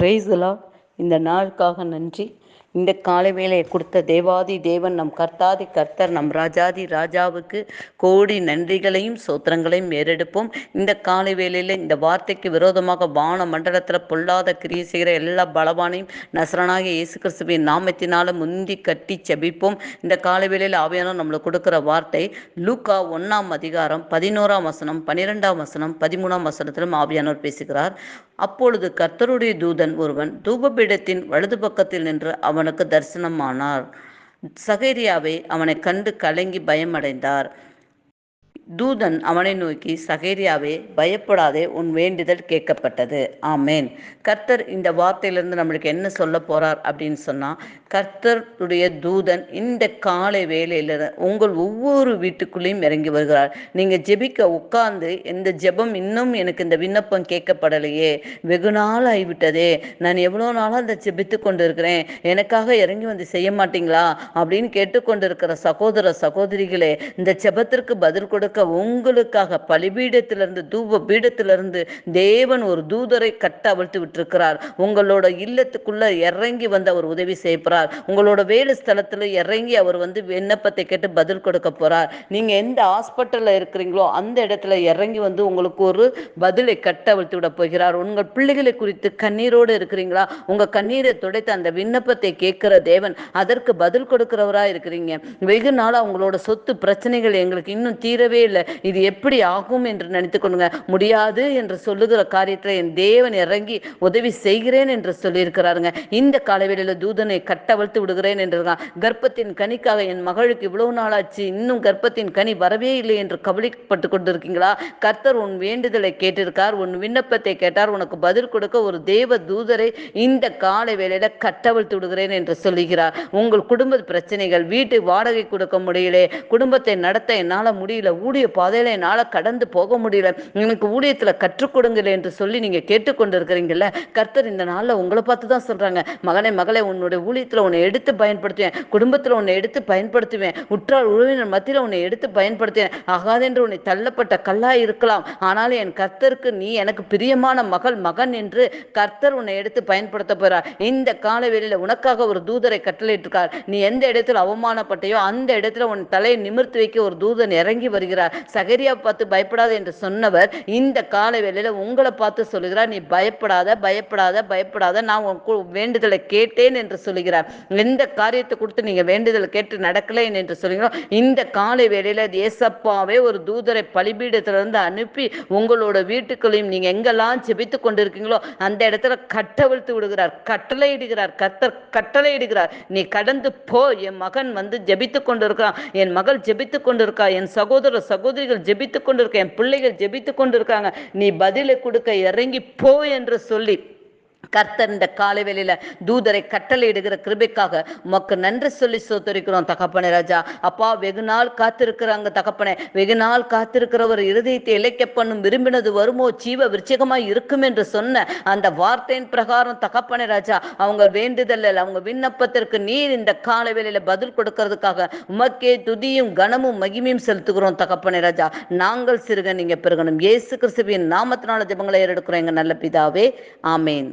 Praise the Lord. இந்த நாளுக்காக நன்றி. இந்த காலை வேளையை கொடுத்த தேவாதி தேவன் நம் கர்த்தாதி கர்த்தர் நம் ராஜாதி ராஜாவுக்கு கோடி நன்றிகளையும் சோத்திரங்களையும் ஏறெடுப்போம். இந்த காலை வேளையில் இந்த வார்த்தைக்கு விரோதமாக வான மண்டலத்தில் பொல்லாத கிரியை செய்கிற எல்லா பலவானையும் நசரனாகிய இயேசு கிறிஸ்துவின் நாமத்தினால முந்தி கட்டி செபிப்போம். இந்த காலை வேளையில் ஆவியானவர் நம்மளுக்கு கொடுக்குற வார்த்தை லூக்கா 1 11 வசனம் 12 வசனம் 13 வசனத்திலும் ஆவியானவர் பேசுகிறார். அப்பொழுது கர்த்தருடைய தூதன் ஒருவன் தூபபீடத்தின் வலது பக்கத்தில் நின்று அவனுக்கு தரிசனமானார். சகரியாவே அவனை கண்டு கலங்கி பயமடைந்தார். தூதன் அவனை நோக்கி, சகரியாவே பயப்படாதே, உன் வேண்டுதல் கேட்கப்பட்டது. ஆமேன். கர்த்தர் இந்த வார்த்தையிலிருந்து நம்மளுக்கு என்ன சொல்ல போறார் அப்படின்னு சொன்னா, கர்த்தருடைய தூதன் இந்த காலை வேளையில உங்கள் ஒவ்வொரு வீட்டுக்குள்ளேயும் இறங்கி வருகிறார். நீங்க ஜெபிக்க உட்கார்ந்து இந்த ஜெபம் இன்னும் எனக்கு இந்த விண்ணப்பம் கேட்கப்படலையே, வெகு நாள் ஆகிவிட்டதே, நான் எவ்வளோ நாளாக அந்த ஜெபித்து கொண்டு இருக்கிறேன், எனக்காக இறங்கி வந்து செய்ய மாட்டீங்களா அப்படின்னு கேட்டுக்கொண்டிருக்கிற சகோதர சகோதரிகளே, இந்த ஜெபத்திற்கு பதில் கொடுக்க உங்களுக்காக பலிபீடத்திலிருந்து தூப பீடத்திலிருந்து தேவன் ஒரு தூதரை கட்ட அவிழ்த்து விட்டிருக்கிறார். உங்களோட இல்லத்துக்குள்ள இறங்கி வந்து அவர் உதவி செய்ய போறார். உங்களோட வேலை ஸ்தலத்துல இறங்கி அவர் வந்து விண்ணப்பத்தை கேட்டு பதில் கொடுக்க போறார். நீங்க எந்த ஹாஸ்பிட்டல்ல இருக்கிறீங்களோ அந்த இடத்துல இறங்கி வந்து உங்களுக்கு ஒரு பதிலை கட்ட அவிழ்த்து விட போகிறார். உங்கள் பிள்ளைகளை குறித்து கண்ணீரோடு இருக்கிறீங்களா? உங்க கண்ணீரை துடைத்து அந்த விண்ணப்பத்தை கேட்கிற தேவன் அதற்கு பதில் கொடுக்கிறவரா இருக்கிறீங்க. வெகு நாளா உங்களோட சொத்து பிரச்சனைகள் எங்களுக்கு இன்னும் தீரவே இல்லை, இது எப்படி ஆகும் என்று நினைத்துக் கொள்ளுங்க. முடியாது என்று சொல்லுகிற காரியத்தில் என் தேவன் இறங்கி உதவி செய்கிறேன் என்று சொல்லியிருக்கிறாருங்க. இந்த காலவெளியில தூதனை கட்டவிழ்த்து விடுகிறேன் என்று. கர்ப்பத்தின் கனிக்காக என் மகளுக்கு இவ்வளவு நாளாச்சு, இன்னும் கர்ப்பத்தின் கனி வரவே இல்லை என்று கவலைப்பட்டு கொண்டிருக்கீங்களா? கர்த்தர் உன் வேண்டுதலை கேட்டிருக்கார், உன் விண்ணப்பத்தை கேட்டார். உனக்கு பதில் கொடுக்க ஒரு தேவ தூதரை இந்த காலை வேளையில கட்டவிழ்த்து விடுகிறேன் என்று சொல்லுகிறார். உங்கள் குடும்ப பிரச்சனைகள், வீட்டு வாடகை கொடுக்க முடியல, குடும்பத்தை நடத்த என்னால முடியல, ஊழிய பாதையில என்னால கடந்து போக முடியல, எனக்கு ஊழியத்துல கற்றுக் கொடுங்கள் என்று சொல்லி நீங்க கேட்டுக்கொண்டிருக்கிறீங்கல்ல, கர்த்தர் இந்த நாள்ல உங்களை பார்த்து தான் சொல்றாங்க, மகனே மகளே, உன்னுடைய ஊழியத்துல உன்னை எடுத்து பயன்படுத்துவேன், குடும்பத்துல உன்னை எடுத்து பயன்படுத்துவேன், உற்றார் உறவினர் மத்தியில உன்னை எடுத்து பயன்படுத்துவேன். ஆகாதென்று உன்னை தள்ளப்பட்ட கல்லாய் இருக்கலாம், ஆனாலும் என் கர்த்தருக்கு நீ எனக்கு பிரியமான மகன் என்று கர்த்தர் உன்னை எடுத்து பயன்படுத்த போறார். இந்த காலவெளியில உனக்காக ஒரு தூதரை கட்டளையிட்டிருக்கார். நீ எந்த இடத்துல அவமானப்பட்டையோ அந்த இடத்துல உன் தலையை நிமிர்த்தி வைக்க ஒரு தூதன் இறங்கி வருகிறார். சகரியா பார்த்து பயப்படாத என்று சொன்னவர் இந்த கால வேளையில உங்களை பார்த்து சொல்லுகிறார், நீ பயப்படாத பயப்படாத பயப்படாத, நான் வேண்டுதலை கேட்டேன் என்று சொல்லுகிறார். எந்த காரியத்தை கொடுத்து நீங்க வேண்டுதலை கேட்டு நடக்கல என்று சொல்லுகிறோம், இந்த காலை வேளையில ஏசப்பாவே ஒரு தூதரை பலிபீடத்திலிருந்து அனுப்பி உங்களோட வீட்டுக்குள்ளையும் நீங்க எங்கெல்லாம் ஜெபித்துக் கொண்டிருக்கீங்களோ அந்த இடத்துல கட்டவிழ்த்து விடுகிறார், கட்டளையிடுகிறார். கர்த்தர் கட்டளையிடுகிறார், நீ கடந்து போ, என் மகன் வந்து ஜெபித்துக் கொண்டிருக்கான், என் மகள் ஜெபித்துக் கொண்டிருக்கா, என் சகோதர சகோதரிகள் ஜெபித்துக் கொண்டிருக்க, என் பிள்ளைகள் ஜெபித்துக் கொண்டிருக்காங்க, நீ பதிலை கொடுக்க இறங்கி போ என்று சொல்லி கர்த்தர் இந்த காலைவெளியில தூதரை கட்டளையிடுகிற கிருபைக்காக உமக்கு நன்றி சொல்லி சோத்தரிக்கிறோம் தகப்பனே. ராஜா அப்பா, வெகு நாள் காத்திருக்கிறாங்க தகப்பனே, வெகு நாள் காத்திருக்கிறவர் இருதயத்தை இழைக்க பண்ணும், விரும்பினது வருமோ ஜீவ விருட்சகமாய் இருக்கும் என்று சொன்ன அந்த வார்த்தையின் பிரகாரம் தகப்பனே ராஜா, அவங்க வேண்டுதல் அவங்க விண்ணப்பத்திற்கு நீர் இந்த காலைவெளியில பதில் கொடுக்கிறதுக்காக உமக்கே துதியும் கனமும் மகிமையும் செலுத்துகிறோம் தகப்பனே ராஜா. நாங்கள் சிறுக நீங்க பெருகணும். இயேசு கிறிஸ்துவின் நாமத்தினால ஜெபங்களை ஏறெடுக்கிறோம் எங்க நல்ல பிதாவே. ஆமேன்.